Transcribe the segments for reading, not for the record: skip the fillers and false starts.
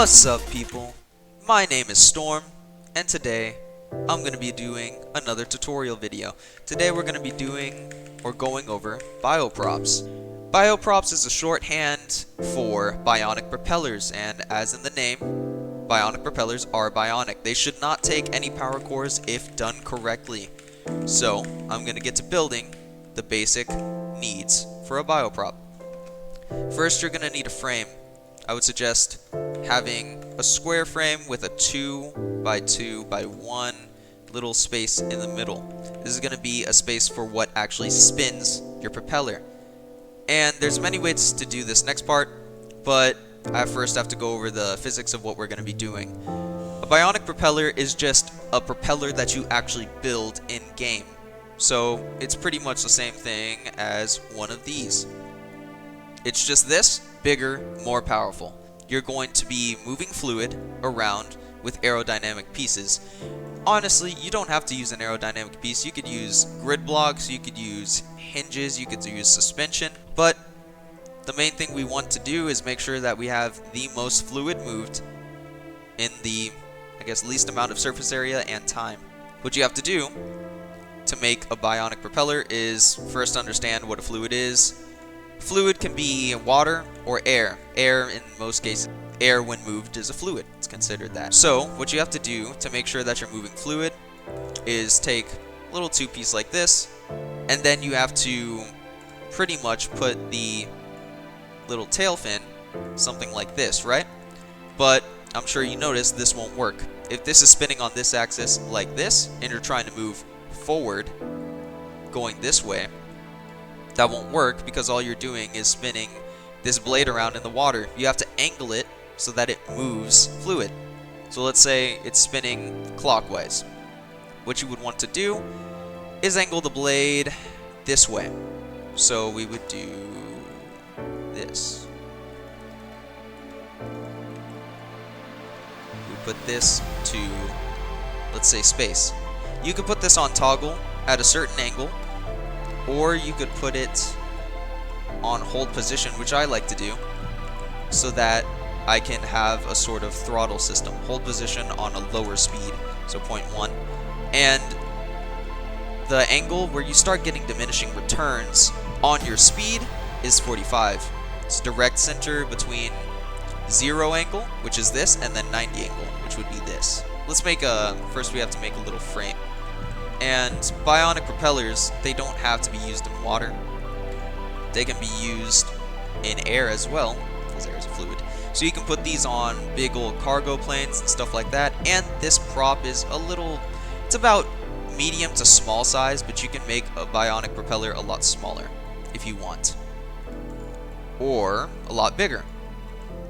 What's up, people? My name is Storm, and today I'm going to be doing another tutorial video. Today we're going to be going over bioprops. Bioprops is a shorthand for bionic propellers, and as in the name, bionic propellers are bionic. They should not take any power cores if done correctly. So I'm going to get to building the basic needs for a bioprop. First, you're going to need a frame. I would suggest having a square frame with a 2 by 2 by 1 little space in the middle. This is going to be a space for what actually spins your propeller. And there's many ways to do this next part, but I first have to go over the physics of what we're going to be doing. A bionic propeller is just a propeller that you actually build in-game. So it's pretty much the same thing as one of these. It's just this, bigger, more powerful. You're going to be moving fluid around with aerodynamic pieces. Honestly, you don't have to use an aerodynamic piece. You could use grid blocks, you could use hinges, you could use suspension, but the main thing we want to do is make sure that we have the most fluid moved in the, least amount of surface area and time. What you have to do to make a bionic propeller is first understand what a fluid is. Fluid can be water or air. Air, in most cases, air when moved is a fluid. It's considered that. So, what you have to do to make sure that you're moving fluid is take a little two-piece like this, and then you have to pretty much put the little tail fin something like this, right? But I'm sure you noticed this won't work. If this is spinning on this axis like this, and you're trying to move forward, going this way, that won't work because all you're doing is spinning this blade around in the water. You have to angle it so that it moves fluid. So let's say it's spinning clockwise. What you would want to do is angle the blade this way. So we would do this. We put this to, let's say, space. You could put this on toggle at a certain angle, or you could put it on hold position, which I like to do, so that I can have a sort of throttle system. Hold position on a lower speed, so 0.1. And the angle where you start getting diminishing returns on your speed is 45. It's direct center between 0 angle, which is this, and then 90 angle, which would be this. Let's make first we have to make a little frame. And bionic propellers, they don't have to be used in water. They can be used in air as well, because air is a fluid. So you can put these on big old cargo planes and stuff like that. And this prop is it's about medium to small size, but you can make a bionic propeller a lot smaller if you want. Or a lot bigger.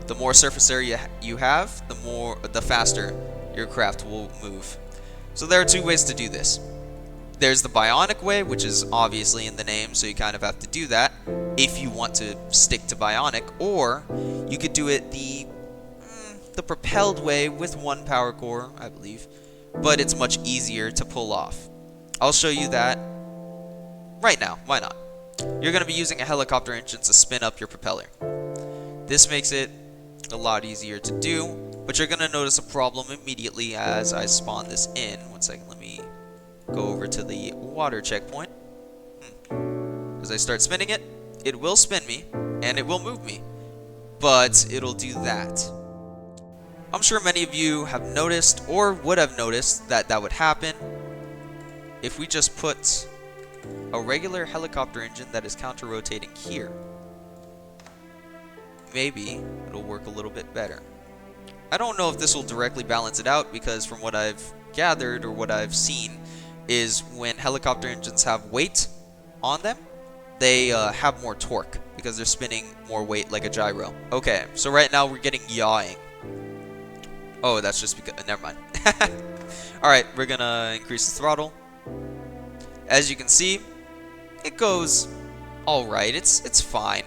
The more surface area you have, the faster your craft will move. So there are two ways to do this. There's the bionic way, which is obviously in the name, so you kind of have to do that if you want to stick to bionic, or you could do it the propelled way with one power core, I believe, but it's much easier to pull off. I'll show you that right now. Why not? You're going to be using a helicopter engine to spin up your propeller. This makes it a lot easier to do, but you're going to notice a problem immediately as I spawn this in. One second, let me go over to the water checkpoint. As I start spinning it, it will spin me, and it will move me, but it'll do that. I'm sure many of you have noticed, or would have noticed, that would happen if we just put a regular helicopter engine that is counter-rotating here. Maybe it'll work a little bit better. I don't know if this will directly balance it out, because from what I've gathered or what I've seen is when helicopter engines have weight on them, they have more torque because they're spinning more weight like a gyro. Okay, so right now we're getting yawing. Oh, that's just because, never mind. Alright, we're gonna increase the throttle. As you can see, it goes alright. It's fine.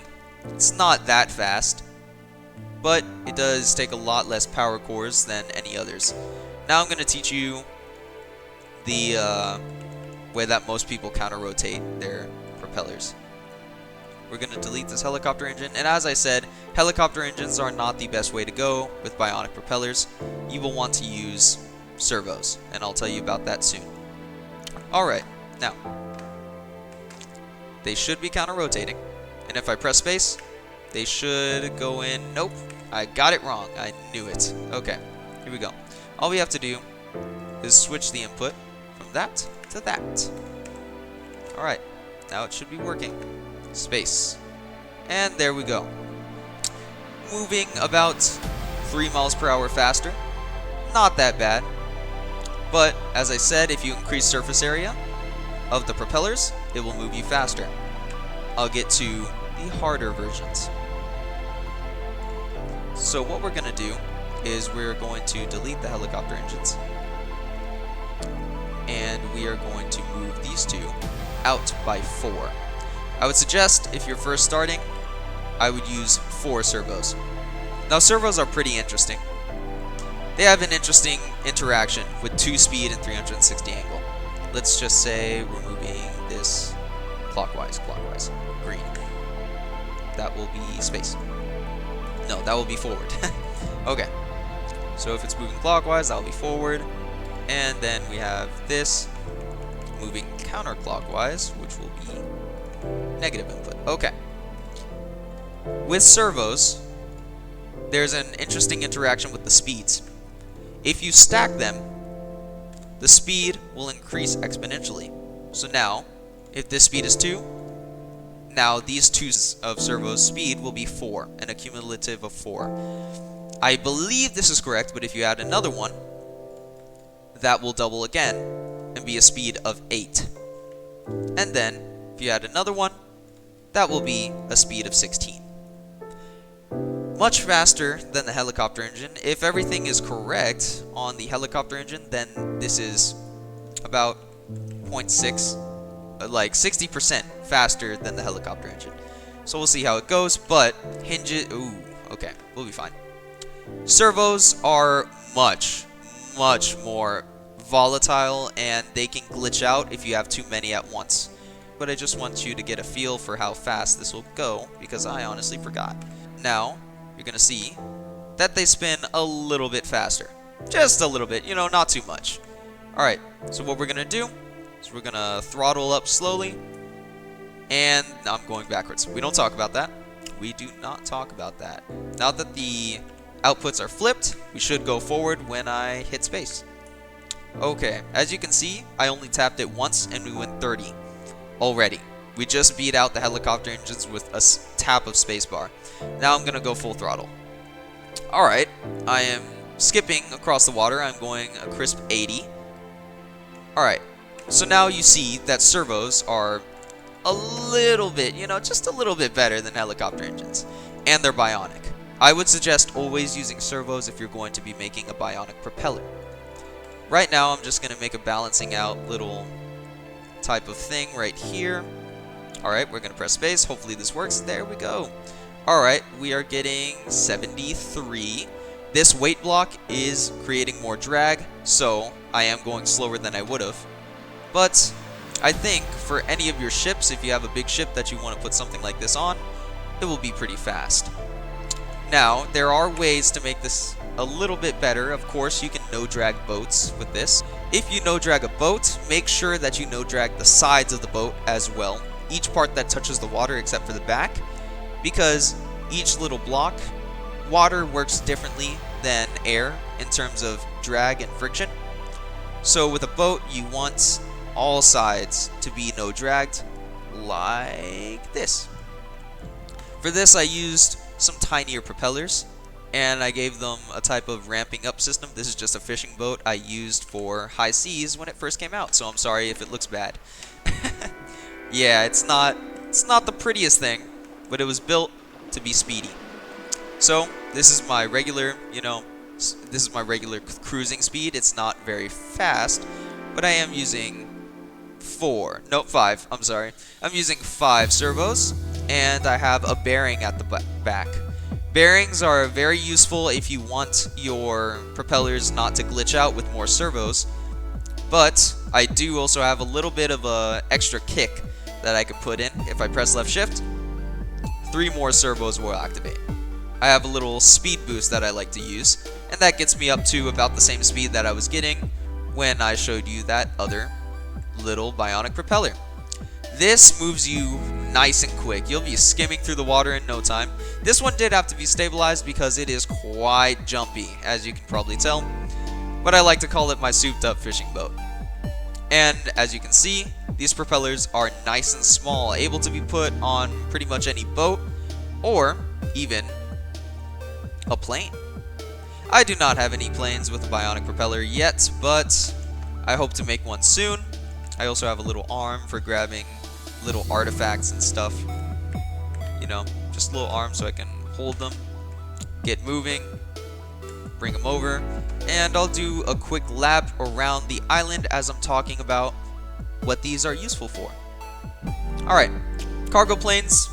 It's not that fast, but it does take a lot less power cores than any others. Now I'm gonna teach you the way that most people counter-rotate their propellers. we're going to delete this helicopter engine. And as I said, helicopter engines are not the best way to go with bionic propellers. You will want to use servos, and I'll tell you about that soon. Alright, now, they should be counter-rotating, and if I press space, they should go in. Nope, I got it wrong. I knew it. Okay, here we go. All we have to do is switch the input from that to that. Alright, now it should be working. Space. And there we go. Moving about 3 miles per hour faster. Not that bad. But, as I said, if you increase surface area of the propellers, it will move you faster. I'll get to the harder versions. So what we're going to do is we're going to delete the helicopter engines. And we are going to move these two out by 4. I would suggest, if you're first starting, I would use 4 servos. Now, servos are pretty interesting. They have an interesting interaction with 2 speed and 360 angle. Let's just say we're moving this clockwise, green. That will be space. No, that will be forward. Okay. So if it's moving clockwise, that will be forward. And then we have this moving counterclockwise, which will be negative input. Okay. With servos, there's an interesting interaction with the speeds. If you stack them, the speed will increase exponentially. So now, if this speed is 2, now these 2 of servos speed will be 4, and a cumulative of 4. I believe this is correct, but if you add another one, that will double again and be a speed of 8. And then, if you add another one, that will be a speed of 16. Much faster than the helicopter engine. If everything is correct on the helicopter engine, then this is about 0.6, like 60% faster than the helicopter engine. So we'll see how it goes, but hinges, ooh, okay, we'll be fine. Servos are much more volatile, and they can glitch out if you have too many at once. But I just want you to get a feel for how fast this will go, because I honestly forgot. Now, you're going to see that they spin a little bit faster. Just a little bit, you know, not too much. Alright, so what we're going to do is we're going to throttle up slowly. And I'm going backwards. We don't talk about that. We do not talk about that. Now that the outputs are flipped, we should go forward when I hit space. Okay, as you can see, I only tapped it once and we went 30 already. We just beat out the helicopter engines with a tap of spacebar. Now I'm going to go full throttle. Alright, I am skipping across the water. I'm going a crisp 80. Alright, so now you see that servos are a little bit, you know, just a little bit better than helicopter engines. And they're bionic. I would suggest always using servos if you're going to be making a bionic propeller. Right now, I'm just going to make a balancing out little type of thing right here. Alright, we're going to press space. Hopefully this works. There we go. Alright, we are getting 73. This weight block is creating more drag, so I am going slower than I would have. But I think for any of your ships, if you have a big ship that you want to put something like this on, it will be pretty fast. Now, there are ways to make this a little bit better. Of course, you can no-drag boats with this. If you no-drag a boat, make sure that you no-drag the sides of the boat as well. Each part that touches the water except for the back, because each little block, water works differently than air in terms of drag and friction. So with a boat, you want all sides to be no-dragged, like this. For this, I used some tinier propellers, and I gave them a type of ramping up system. This is just a fishing boat I used for high seas when it first came out, so I'm sorry if it looks bad. Yeah, it's not the prettiest thing, but it was built to be speedy. So, this is my regular, this is my regular cruising speed. It's not very fast, but I am using 5, I'm sorry. I'm using 5 servos, and I have a bearing at the back. Bearings are very useful if you want your propellers not to glitch out with more servos, but I do also have a little bit of a extra kick that I can put in. If I press left shift, 3 more servos will activate. I have a little speed boost that I like to use, and that gets me up to about the same speed that I was getting when I showed you that other little bionic propeller. This moves you nice and quick. You'll be skimming through the water in no time. This one did have to be stabilized because it is quite jumpy, as you can probably tell, but I like to call it my souped up fishing boat. And as you can see, these propellers are nice and small, able to be put on pretty much any boat or even a plane. I do not have any planes with a bionic propeller yet, but I hope to make one soon. I also have a little arm for grabbing little artifacts and stuff. You know, just a little arm so I can hold them, get moving, bring them over, and I'll do a quick lap around the island as I'm talking about what these are useful for. Alright, cargo planes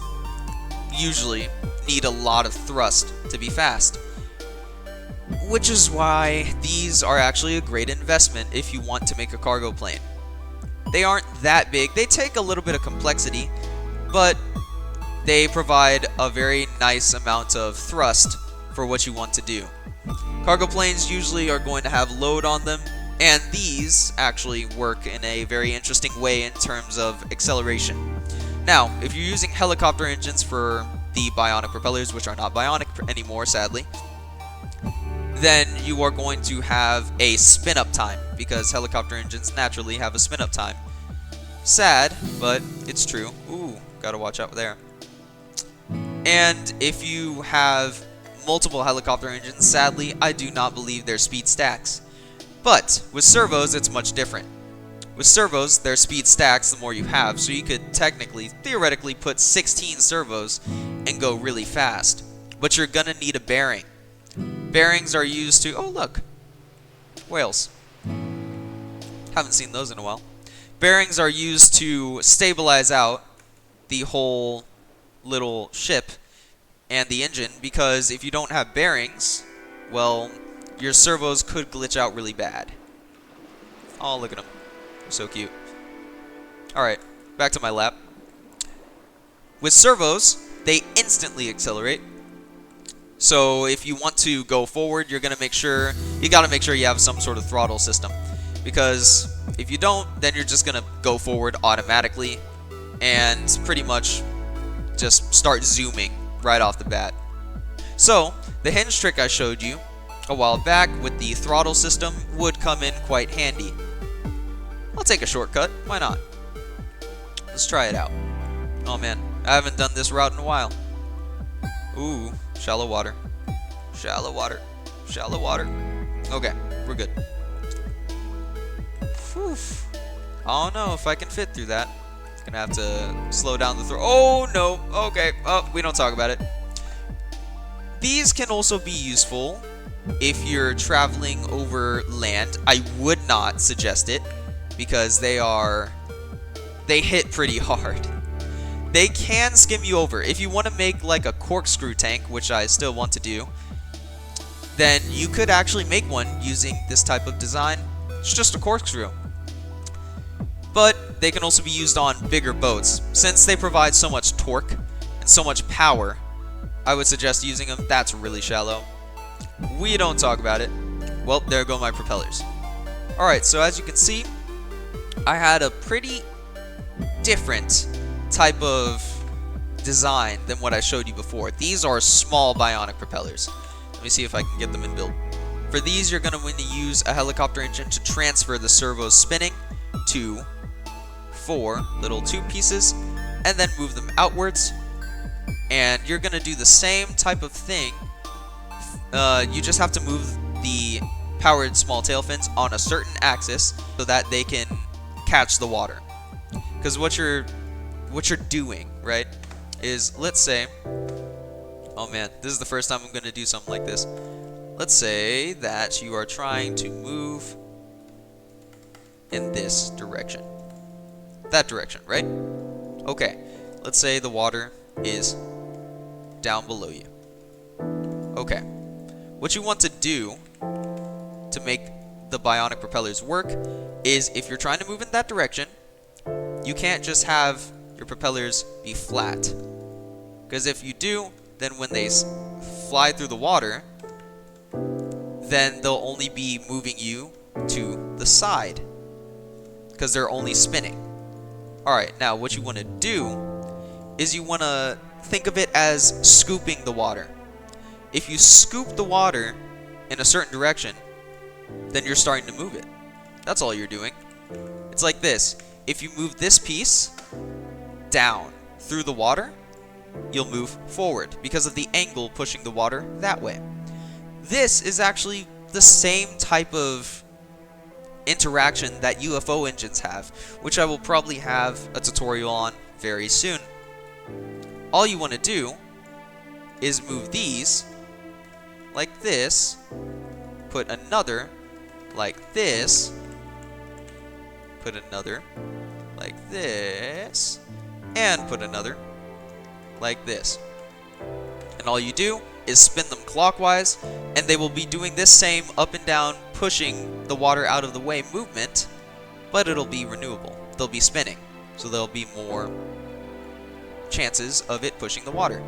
usually need a lot of thrust to be fast, which is why these are actually a great investment if you want to make a cargo plane. They aren't that big, they take a little bit of complexity, but they provide a very nice amount of thrust for what you want to do. Cargo planes usually are going to have load on them, and these actually work in a very interesting way in terms of acceleration. Now, if you're using helicopter engines for the bionic propellers, which are not bionic anymore, sadly, then you are going to have a spin-up time, because helicopter engines naturally have a spin-up time. Sad, but it's true. Ooh, gotta watch out there. And if you have multiple helicopter engines, sadly, I do not believe their speed stacks. But with servos, it's much different. With servos, their speed stacks the more you have, so you could technically, theoretically, put 16 servos and go really fast. But you're gonna need a bearing. Bearings are used to... Oh, look. Whales. Haven't seen those in a while. Bearings are used to stabilize out the whole little ship and the engine, because if you don't have bearings, well, your servos could glitch out really bad. Oh, look at them. They're so cute. Alright, back to my lap. With servos, they instantly accelerate. So if you want to go forward, you gotta make sure you have some sort of throttle system, because if you don't, then you're just gonna go forward automatically and pretty much just start zooming right off the bat. So the hinge trick I showed you a while back with the throttle system would come in quite handy. I'll take a shortcut, why not? Let's try it out. Oh man, I haven't done this route in a while. Ooh, shallow water. Shallow water. Shallow water. Okay, we're good. Whew. I don't know if I can fit through that. Gonna have to slow down the throw. Oh no, okay. Oh, we don't talk about it. These can also be useful if you're traveling over land. I would not suggest it because they hit pretty hard. They can skim you over. If you want to make like a corkscrew tank, which I still want to do, then you could actually make one using this type of design. It's just a corkscrew. But they can also be used on bigger boats. Since they provide so much torque and so much power, I would suggest using them. That's really shallow. We don't talk about it. Well, there go my propellers. Alright, so as you can see, I had a pretty different type of design than what I showed you before. These are small bionic propellers. Let me see if I can get them in build. For these, you're going to want to use a helicopter engine to transfer the servos spinning to 4 little tube pieces and then move them outwards. And you're going to do the same type of thing. You just have to move the powered small tail fins on a certain axis so that they can catch the water. Because what you're doing, right, is, let's say, oh man, this is the first time I'm going to do something like this. Let's say that you are trying to move in this direction. That direction, right? Okay, let's say the water is down below you. Okay, what you want to do to make the bionic propellers work is if you're trying to move in that direction, you can't just have your propellers be flat. Because if you do, then when they fly through the water, then they'll only be moving you to the side, because they're only spinning. Alright, now what you want to do is you want to think of it as scooping the water. If you scoop the water in a certain direction, then you're starting to move it. That's all you're doing. It's like this. If you move this piece down through the water, you'll move forward because of the angle pushing the water that way. This is actually the same type of interaction that UFO engines have, which I will probably have a tutorial on very soon. All you want to do is move these like this, put another like this, put another like this, and put another like this. And all you do is spin them clockwise, and they will be doing this same up and down, pushing the water out of the way movement, but it'll be renewable. They'll be spinning, so there'll be more chances of it pushing the water.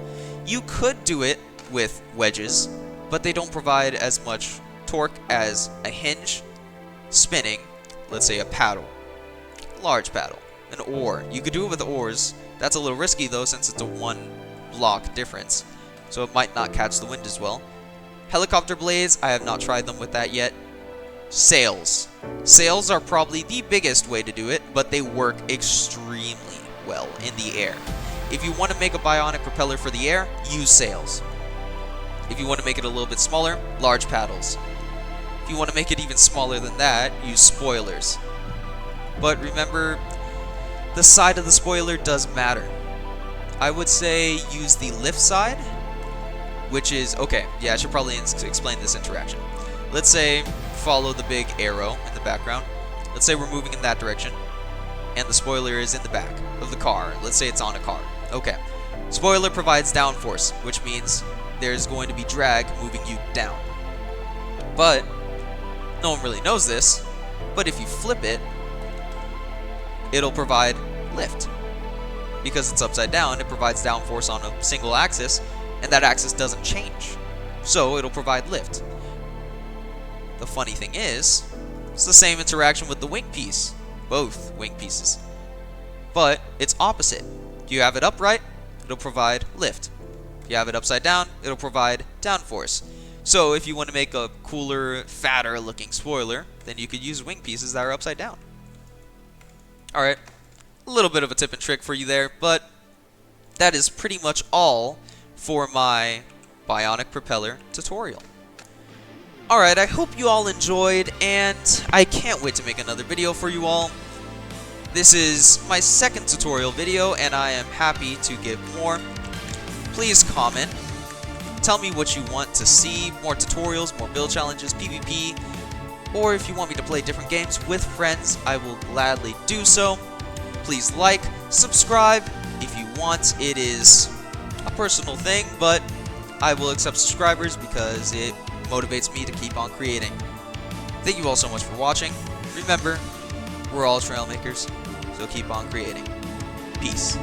You could do it with wedges, but they don't provide as much torque as a hinge spinning, let's say a paddle, large paddle, an oar. You could do it with oars. That's a little risky though, since it's a one block difference, so it might not catch the wind as well. Helicopter blades, I have not tried them with that yet. Sails. Sails are probably the biggest way to do it, but they work extremely well in the air. If you want to make a bionic propeller for the air, use sails. If you want to make it a little bit smaller, large paddles. If you want to make it even smaller than that, use spoilers. But remember, the side of the spoiler does matter. I would say use the lift side, which is, okay, yeah, I should probably explain this interaction. Let's say follow the big arrow in the background. Let's say we're moving in that direction, and the spoiler is in the back of the car. Let's say it's on a car. Okay. Spoiler provides downforce, which means there's going to be drag moving you down. But no one really knows this, but if you flip it, it'll provide lift. Because it's upside down, it provides downforce on a single axis, and that axis doesn't change. So it'll provide lift. The funny thing is, it's the same interaction with the wing piece. Both wing pieces. But it's opposite. If you have it upright, it'll provide lift. If you have it upside down, it'll provide downforce. So if you want to make a cooler, fatter looking spoiler, then you could use wing pieces that are upside down. Alright, a little bit of a tip and trick for you there, but that is pretty much all for my bionic propeller tutorial. Alright, I hope you all enjoyed, and I can't wait to make another video for you all. This is my second tutorial video, and I am happy to give more. Please comment. Tell me what you want to see, more tutorials, more build challenges, PvP, or if you want me to play different games with friends, I will gladly do so. Please like, subscribe if you want. It is a personal thing, but I will accept subscribers because it motivates me to keep on creating. Thank you all so much for watching. Remember, we're all trail makers, so keep on creating. Peace.